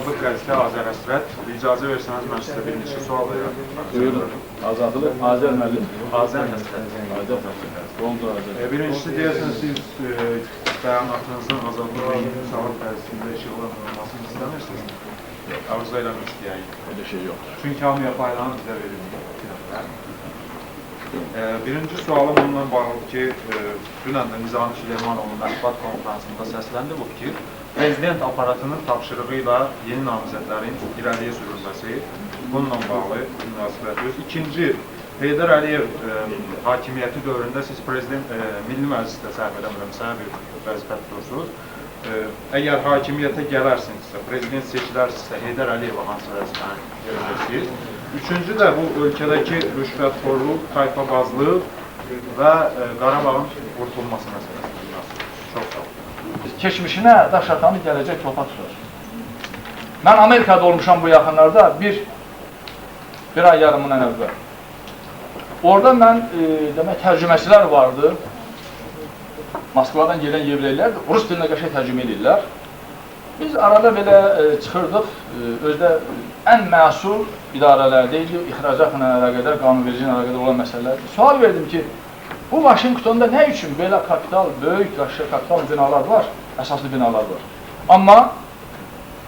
Azadlıq qəzeti Azərəsrət. İcazə versəniz, mən sizə bir neçə sual verirəm. Buyurun. Azadlıq, Azər müəllim. Azərəsrət. Oldu Azər. Birincisi deyəsən, siz bəyanatınızın azadlıq sağlıq qəzetində işıqlandırılmasını istəmirsiniz. Arzu eləmək istəyək. Öyle şey yoxdur. Çünki hamıya paylanı bizə verilmir. Birinci sualım onunla bağlı ki, dünən də Nizami Süleymanovun mətbuat konferansında səsləndi bu fikir. Prezident aparatının tapşırığı ilə yeni namizədlərin irəliyə sürülməsi bununla bağlı münasibət. İkinci, Heydər Əliyev hakimiyyəti dövründə siz Milli Məclisdə səhv edəmirəmsə bir vəzifə tutursunuz. Əgər hakimiyyətə gələrsinizsə, prezident seçilərsinizsə, Heydər Əliyevə hansı vəzifəni verəcəksiniz? Üçüncü də bu ölkədəki rüşvətxorluq, tayfabazlıq və Qarabağın qurtulması məsələsidir. Çox sağ olun. Keçmişinə daş atanı gələcək topa tutar. Mən Amerikada olmuşam bu yaxınlarda bir ay yarımından əvvəl. Orada mən demək tərcüməçilər vardı. Moskvadan gələn yerlilər rus dilinə qəşəng tərcümə edirlər. Biz arada belə çıxırdıq, özdə ən məsul idarələrdə idi, ixracatla əlaqədar, qanunvericiliyə əlaqədar olan məsələlər. Sual verdim ki, bu Vaşinqtonda nə üçün belə kapital, böyük kapital binalar var, əsaslı binalar var. Amma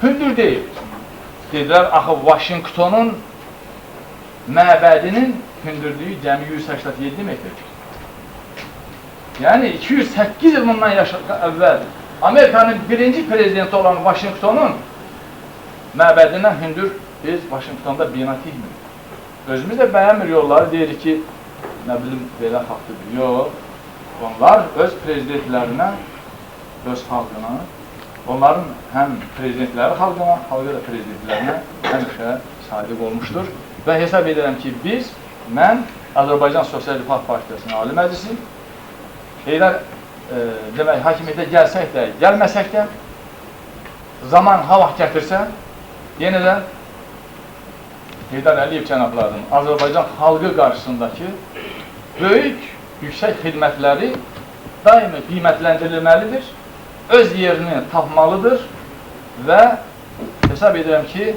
hündür deyil. Dedilər, axı Vaşinqtonun məbədinin hündürlüyü cəmi 187 metrdir. Yəni 208 il bundan əvvəl Amerikanın birinci prezidenti olan Vaşinqtonun məbədindən hündür biz Vaşinqtonda bina tikmirik. Özümüz də bəyənmir yolları, deyirik ki, nə bilim, belə xalqdır. Yox, onlar öz prezidentlərinə, öz xalqına, onların həm prezidentləri xalqına, xalqı da prezidentlərinə həmişə sadiq olmuşdur. Və hesab edirəm ki, mən Azərbaycan Sosial Rifah Partiyasının Ali Məclisi, Heydər demək, hakimiyyətə gəlsək də, gəlməsək də, zaman ha vaxt gətirsə, yenə də Heydər Əliyev cənablarının Azərbaycan xalqı qarşısındakı böyük, yüksək xidmətləri daimi qiymətləndirilməlidir, öz yerini tapmalıdır və hesab edirəm ki,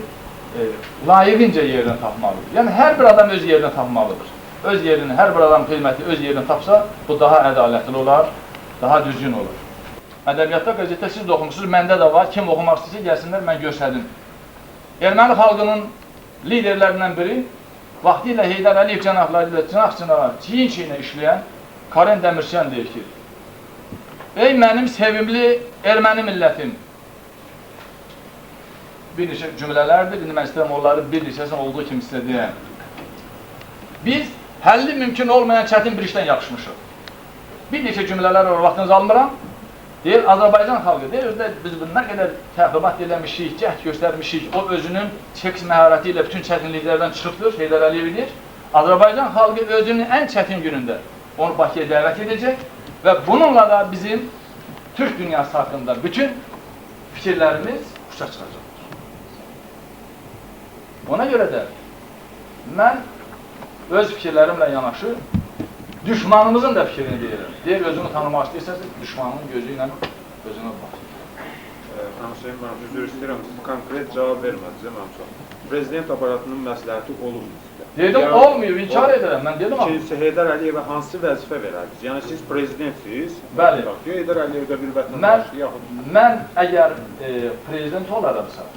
layiqincə yerini tapmalıdır. Yəni, hər bir adam öz yerini tapmalıdır. Öz yerini, hər bir adam xidməti öz yerini tapsa, bu daha ədalətli olar, daha düzgün olur. Ədəbiyyatda qəzetdə siz də oxumuşsunuz, məndə də var, kim oxumaq istəyirsə, gəlsinlər, mən göstərdim. Erməni xalqının liderlərindən biri, vaxtilə Heydər Əliyev cənabları ilə cınaq-cınağa, çiyin-çiyinə işləyən Karen Dəmirçiyan deyir ki, ey mənim sevimli erməni millətim, bir neçə cümlələrdir, indi mən istəyirəm onları bir neçəsini olduğu kimi sizə deyəm. Biz həlli mümkün olmayan çətin bir işdən yapışmışıq. Bir neçə cümlələr var, vaxtınızı almıram. Deyir, Azərbaycan xalqı, deyir, özdə biz nə qədər təxribat eləmişik, cəhd göstərmişik, o özünün çeks məharəti ilə bütün çətinliklərdən çıxıbdır, Heydər Əliyev edir. Azərbaycan xalqı özünün ən çətin günündə onu Bakıya dəvət edəcək və bununla da bizim Türk dünyası haqqında bütün fikirlərimiz uçaq çıxacaqdır. Ona görə də mən öz fikirlərimlə yanaşı, düşmanımızın da fikrini deyirəm. Deyir, özünü tanımaq istəyirsənsə, düşmanın gözü ilə özünə bax. Hüseyin, mən üzr istəyirəm, siz konkret cavab vermədiniz, mənim sualım. Prezident aparatının məsləhəti olunmur. Dedim, olmuyor, inkar edirəm, mən dedim. İkincisi, Heydər Əliyevə hansı vəzifə verərdiniz? Yəni, siz prezidentsiz, bəli. Heydər Əliyev də bir vətəndaş, yaxud... Mən əgər prezident olaramsa,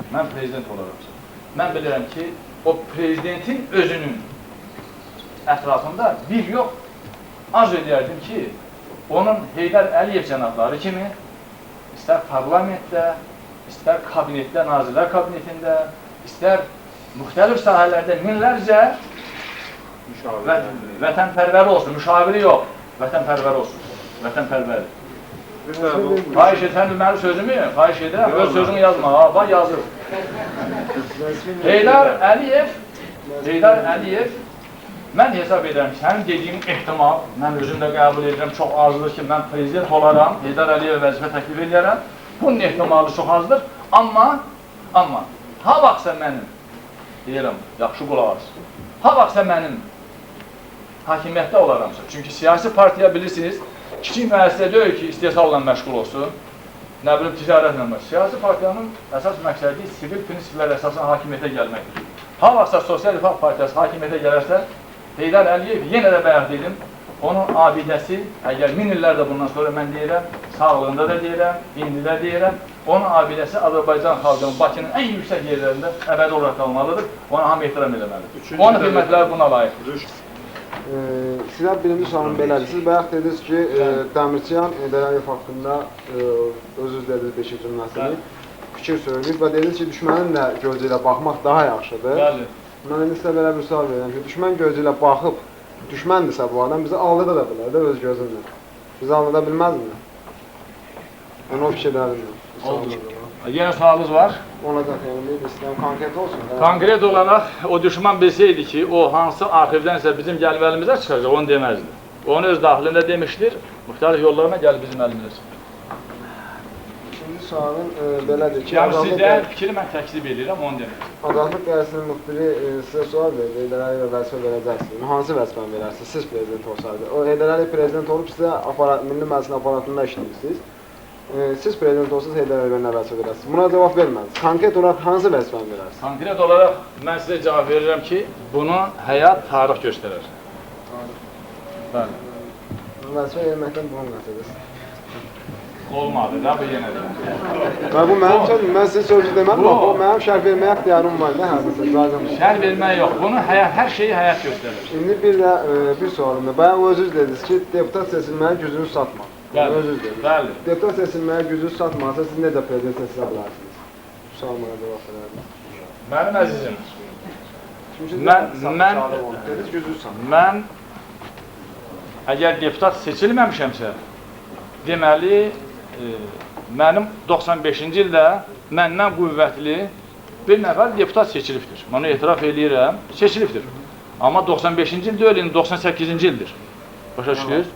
mən bilirəm ki, o prezidentin özünün ətrafında bir yox, arz edərdim ki, onun Heydər Əliyev cənabları kimi istər parlamentdə, istər kabinetdə, nazirlər kabinetində, istər müxtəlif sahələrdə minlərcə vətənpərvəri olsun, müşaviri yox, vətənpərvəri olsun, vətənpərvəri. Xahiş edirəm, mənim sözümü, xahiş edirəm, öz sözümü yazma, bax yazır. Heydər Əliyev, mən hesab edirəm ki, sənin dediyim ehtimal, mən özüm də qəbul edirəm, çox azdır ki, mən prezident olaram, Heydər Əliyevə vəzifə təklif edərəm, bunun ehtimalı çox azdır, amma, ha vaxtsa mənim, deyirəm, yaxşı qulaq asın, ha vaxtsa mənim hakimiyyətdə olaramsa, çünki siyasi partiya bilirsiniz, kiçik müəssisə deyil ki, istehsalla məşğul olsun, nə bilim, ticarətlə var. Siyasi partiyanın əsas məqsədi sivil prinsiplər əsasən hakimiyyətə gəlməkdir. Hal-hasa Sosial Rifah Partiyası hakimiyyətə gələrsə, Heydər Əliyev yenə də bayaq dedim, onun abidəsi, əgər 1000 illər də bundan sonra mən deyirəm, sağlığında da deyirəm, indi də deyirəm, onun abidəsi Azərbaycan xalqının Bakının ən yüksək yerlərində əbədi olaraq qalmalıdır, ona hamı ehtiram eləməlidir. Onun xidmətləri buna layiqdir. Sizə birinci sualım belədir. Siz bayaq dediniz ki, Dəmirçiyan Heydər Əliyev haqqında özünüz dediniz 5-ci cümləsini fikir söyləyib və dediniz ki, düşmənin də gözü ilə baxmaq daha yaxşıdır. Bəli. Mən indi sizə belə bir sual verirəm ki, düşmən gözü ilə baxıb, düşməndirsə bu adam bizi aldada da bilər də öz gözündə. Bizi aldada bilməzmi? Yəni o fikirlərimdir. Yenə sualınız var. Olacaq, yəni istəyəm konkret olsun. Konkret olaraq o düşman bilsəydi ki, o hansı arxivdənsə bizim gəlib əlimizə çıxacaq, onu deməzdi. Onu öz daxilində demişdir, müxtəlif yollarına gəlib bizim əlimizə çıxacaq. İkinci sualın belədir ki, Yəni sizdən fikri mən təksib edirəm, onu demək. Azadlıq Qəzetinin müxbiri sizə sual verir, Heydər Əliyev vəzifə verəcəksiniz. Hansı vəzifəni verərsiniz? Siz prezident olsaydı. O Heydər Əliyev prezident olub sizə Milli Məclisin aparatında işləyirsiniz. Siz prezident olsanız Heydər Əliyevə nə vəzifə verərsiniz? Buna cavab vermədiniz. Konkret olaraq hansı vəzifəni verərsiniz? Konkret olaraq mən sizə cavab verirəm ki, bunu həyat, tarix göstərər. Bəli. Vəzifə verməkdən bunun məsələsi. Olmadı da bu yenə də. Və bu mənim sözüm, mən sizin sözü demədim, o mənim şərh verməyə ixtiyarım var, nə hərdəsə, zaten. Şərh vermək yox, bunu hər şeyi həyat göstərir. İndi bir də bir sualım da, bayaq özünüz dediniz ki, deputat seçilməyə gücünüz satmaq. Bəli, özünüz dediniz. bəli. Deputat seçilməyə gücünüz satmaqsa siz necə prezident seçilə bilərsiniz? Sualıma cavab verərdiniz. Mənim əzizim, mən əgər deputat seçilməmişəmsə, deməli, mənim 95-ci ildə məndən qüvvətli bir nəfər deputat seçilibdir. Bunu etiraf eləyirəm, seçilibdir. Amma 95-ci il deyil, 98-ci ildir. Başa düşdünüz?